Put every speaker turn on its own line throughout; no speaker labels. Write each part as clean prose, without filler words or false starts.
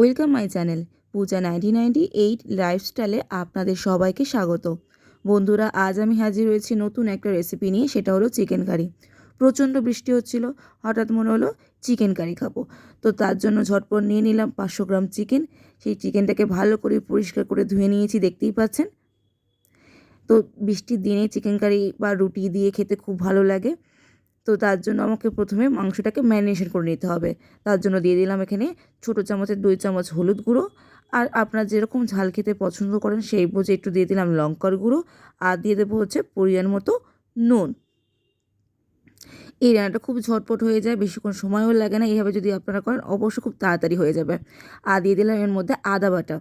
Welcome my channel পূজা 1998 লাইফস্টাইলে আপনাদের সবাইকে স্বাগত। বন্ধুরা, আজ আমি হাজির হয়েছি নতুন একটা রেসিপি নিয়ে, সেটা হলো চিকেন কারি। প্রচণ্ড বৃষ্টি হচ্ছিল, হঠাৎ মনে হলো চিকেন কারি খাবো। তো তার জন্য ঝটপট নিয়ে নিলাম 500 গ্রাম চিকেন। সেই চিকেনটাকে ভালো করে পরিষ্কার করে ধুয়ে নিয়েছি, দেখতেই পাচ্ছেন। তো বৃষ্টির দিনে চিকেন কারি বা রুটি দিয়ে খেতে খুব ভালো লাগে। তো তার জন্য আমাকে প্রথমে মাংসটাকে ম্যারিনেশন করে নিতে হবে। তার জন্য দিয়ে দিলাম এখানে ছোটো চামচের 2 চামচ হলুদ গুঁড়ো, আর আপনার যেরকম ঝাল খেতে পছন্দ করেন সেই বুঝে একটু দিয়ে দিলাম লঙ্কার গুঁড়ো, আর দিয়ে দেবো হচ্ছে পরিমাণ মতো নুন। এই রান্নাটা খুব ঝটপট হয়ে যায়, বেশিক্ষণ সময়ও লাগে না। এইভাবে যদি আপনারা করেন অবশ্যই খুব তাড়াতাড়ি হয়ে যাবে। আর দিয়ে দিলাম এর মধ্যে আদা বাটা।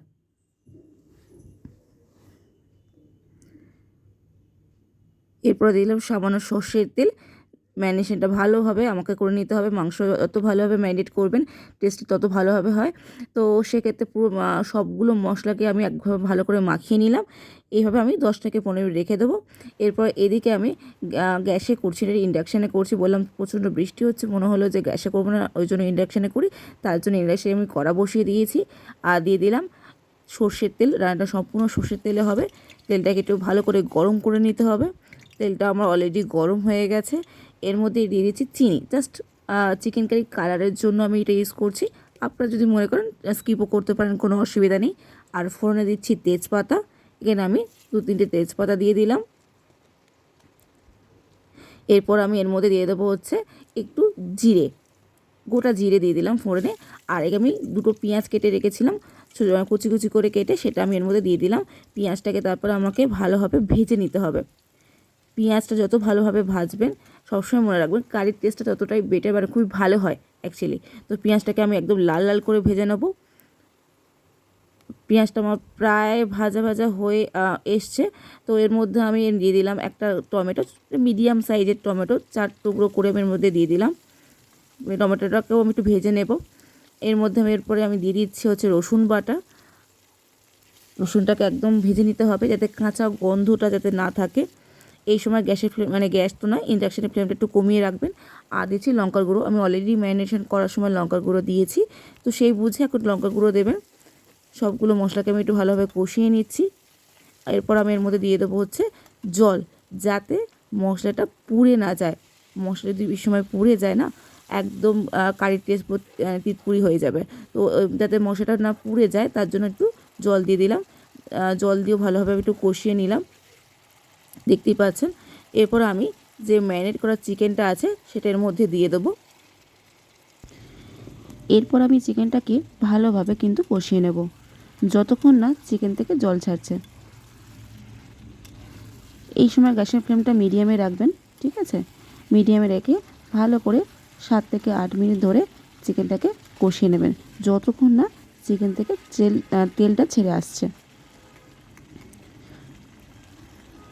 এরপরে দিলাম সামান্য সর্ষের তেল। ম্যারিনেশনটা ভালোভাবে আমাকে করে নিতে হবে। মাংস যত ভালোভাবে ম্যারিনেট করবেন টেস্টটি তত ভালোভাবে হয়। তো সেক্ষেত্রে পুরো সবগুলো মশলাকে আমি একভাবে ভালো করে মাখিয়ে নিলাম। এইভাবে আমি 10 থেকে 15 মিনিট রেখে দেবো। এরপর এদিকে আমি গ্যাসে করছি, ইন্ডাকশানে করছি। বললাম প্রচণ্ড বৃষ্টি হচ্ছে, মনে হলো যে গ্যাসে করবো না, ওই জন্য ইন্ডাকশানে করি। তার জন্য ইন্ডাকশানে আমি কড়া বসিয়ে দিয়েছি, আর দিয়ে দিলাম সর্ষের তেল। রান্নাটা সম্পূর্ণ সর্ষের তেলে হবে। তেলটাকে একটু ভালো করে গরম করে নিতে হবে। তেলটা আমার অলরেডি গরম হয়ে গেছে। এর মধ্যে দিয়ে দিচ্ছি চিনি, জাস্ট চিকেন কারি কালারের জন্য আমি এটা ইউজ করছি। আপনারা যদি মনে করেন স্কিপও করতে পারেন, কোনো অসুবিধা নেই। আর ফোড়নে দিচ্ছি তেজপাতা। এখানে আমি 2-3টে তেজপাতা দিয়ে দিলাম। এরপর আমি এর মধ্যে দিয়ে দেবো হচ্ছে একটু জিরে, গোটা জিরে দিয়ে দিলাম ফোড়নে। আর আমি 2টো পেঁয়াজ কেটে রেখেছিলাম, কুচি কুচি করে কেটে, সেটা আমি এর মধ্যে দিয়ে দিলাম। পেঁয়াজটাকে তারপরে আমাকে ভালোভাবে ভেজে নিতে হবে। পেঁয়াজটা যত ভালোভাবে ভাজবেন, সবসময় মনে রাখবেন কারির টেস্টটা ততটাই বেটার, মানে খুবই ভালো হয় অ্যাকচুয়ালি। তো পেঁয়াজটাকে আমি একদম লাল লাল করে ভেজে নেব। পেঁয়াজটা আমার প্রায় ভাজা ভাজা হয়ে এসছে। তো এর মধ্যে আমি দিয়ে দিলাম একটা টমেটো, মিডিয়াম সাইজের টমেটো 4 টুকরো করে আমি এর মধ্যে দিয়ে দিলাম। টমেটোটাকেও আমি একটু ভেজে নেব। এর মধ্যে আমি এরপরে আমি দিয়ে দিচ্ছি হচ্ছে রসুন বাটা। রসুনটাকে একদম ভেজে নিতে হবে, যাতে কাঁচা গন্ধটা যাতে না থাকে। এই সময় গ্যাসের ফ্লেম, মানে গ্যাস তো নয়, ইন্ডাকশানের ফ্লেমটা একটু কমিয়ে রাখবেন। আর দিচ্ছি লঙ্কার গুঁড়ো। আমি অলরেডি ম্যারিনেশন করার সময় লঙ্কার গুঁড়ো দিয়েছি, তো সেই বুঝে এখন লঙ্কার গুঁড়ো দেবেন। সবগুলো মশলাকে আমি একটু ভালোভাবে কষিয়ে নিচ্ছি। এরপর আমি এর মধ্যে দিয়ে দেবো হচ্ছে জল, যাতে মশলাটা পুড়ে না যায়। মশলা যদি এই সময় পুড়ে যায় না, একদম কারির টেস্ট তিতপুরি হয়ে যাবে। তো যাতে মশলাটা না পুড়ে যায় তার জন্য একটু জল দিয়ে দিলাম। জল দিয়েও ভালোভাবে একটু কষিয়ে নিলাম, দেখতেই পাচ্ছেন। এরপর আমি যে ম্যারিনেট করা চিকেনটা আছে সেটা এর মধ্যে দিয়ে দেবো। এরপর আমি চিকেনটাকে ভালোভাবে কিন্তু কষিয়ে নেব, যতক্ষণ না চিকেন থেকে জল ছাড়ছে। এই সময় গ্যাসের ফ্লেমটা মিডিয়ামে রাখবেন, ঠিক আছে? মিডিয়ামে রেখে ভালো করে 7 থেকে 8 মিনিট ধরে চিকেনটাকে কষিয়ে নেবেন, যতক্ষণ না চিকেন থেকে তেলটা ছেড়ে আসছে।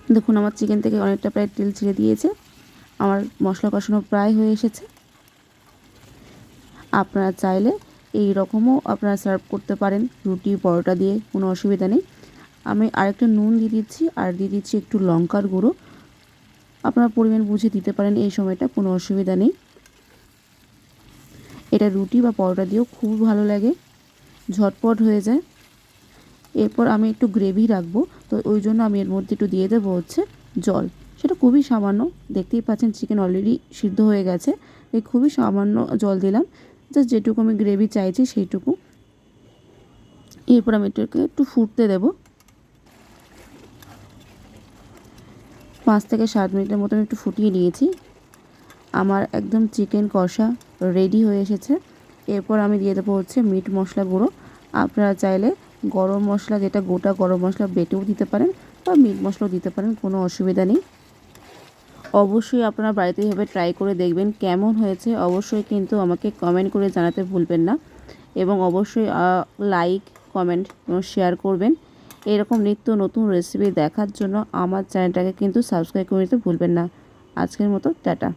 দেখুন আমার চিকেন থেকে অনেকটা প্রায় তেল ছেড়ে দিয়েছে। আমার মশলা কষানো প্রায় হয়ে এসেছে। আপনারা চাইলে এই রকমও আপনারা সার্ভ করতে পারেন রুটি পরোটা দিয়ে, কোনো অসুবিধা নেই। আমি আরেকটু নুন দিয়ে দিচ্ছি, আর দিয়ে দিচ্ছি একটু লঙ্কার গুঁড়ো। আপনারা পরিমাণ বুঝে দিতে পারেন এই সময়টা, কোনো অসুবিধা নেই। এটা রুটি বা পরোটা দিয়েও খুব ভালো লাগে, ঝটপট হয়ে যায়। এরপর আমি একটু গ্রেভি রাখবো, তো ওই জন্য আমি এর মধ্যে একটু দিয়ে দেবো হচ্ছে জল। সেটা খুবই সামান্য, দেখতেই পাচ্ছেন চিকেন অলরেডি সিদ্ধ হয়ে গেছে। এই খুবই সামান্য জল দিলাম, জাস্ট যেটুকু আমি গ্রেভি চাইছি সেইটুকু। এরপর আমি এটাকে একটু ফুটতে দেব। 5 থেকে 7 মিনিটের মতো আমি একটু ফুটিয়ে নিয়েছি। আমার একদম চিকেন কষা রেডি হয়ে এসেছে। এরপর আমি দিয়ে দেবো হচ্ছে মিট মশলা গুঁড়ো। আপনারা চাইলে গরম মশলা, যেটা গোটা গরম মশলা বেটেও দিতে পারেন, বা মিট মশলাও দিতে পারেন, কোনো অসুবিধা নেই। অবশ্যই আপনারা বাড়িতে এভাবে ট্রাই করে দেখবেন কেমন হয়েছে। অবশ্যই কিন্তু আমাকে কমেন্ট করে জানাতে ভুলবেন না, এবং অবশ্যই লাইক, কমেন্ট এবং শেয়ার করবেন। এরকম নিত্য নতুন রেসিপি দেখার জন্য আমার চ্যানেলটাকে কিন্তু সাবস্ক্রাইব করে নিতে ভুলবেন না। আজকের মতো টাটা।